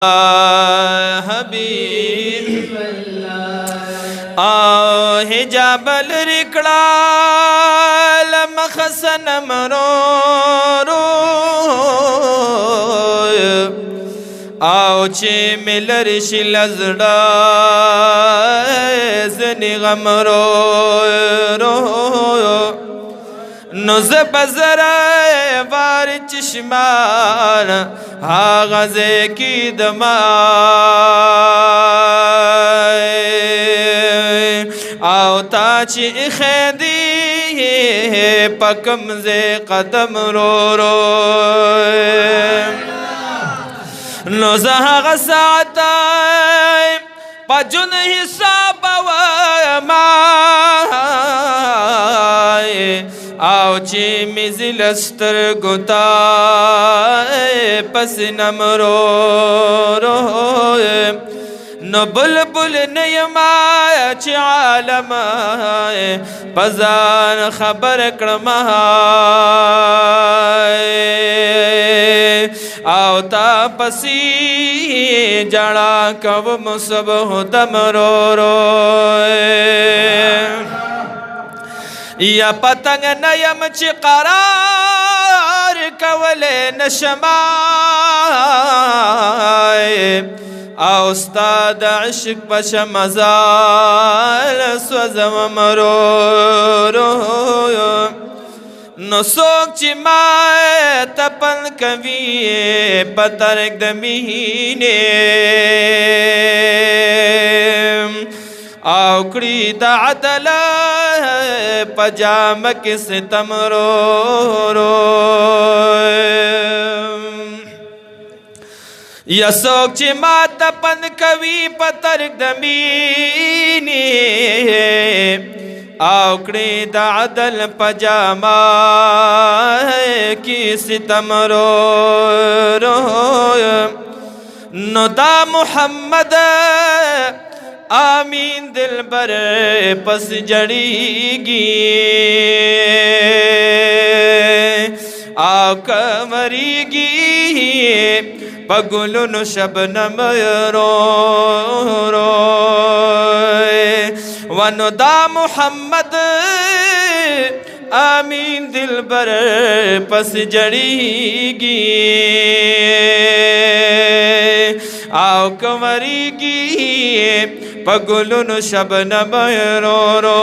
حبیب حجاب لرکڑا لمخسن مرورو چه ملرش لزڑا زنی غم رو نزب زرائے وار چشمان آغازے کی دمائے آو تاچی خیدی پکم زے قدم رو نزہ غساتائے پجن حساب ومائے آو چی مزل سترگتا پس نمرو نو بلبل نیما چی عالم پزان خبر کرمائے آو تا پسی جڑا کوم صبح دم رو یا پتنگ نیم چی قرار کولے نشمائے او استاد عشق پش مزال سوزم مرو نو سوک چی مائے تپن کوی پترک دمینے او کڑی دا عدل پجام کس ستم رو یا سوک چی مات پند کوی پترک دمینی او کڑی دا عدل پجاما کی ستم رو نو دا محمد آمین دل بر پس جڑی گی آقا مری گی پگلن شبنم رو ونو دا محمد آمین دل بر پس جڑی گی آو کمری گی پگلن شبنم رو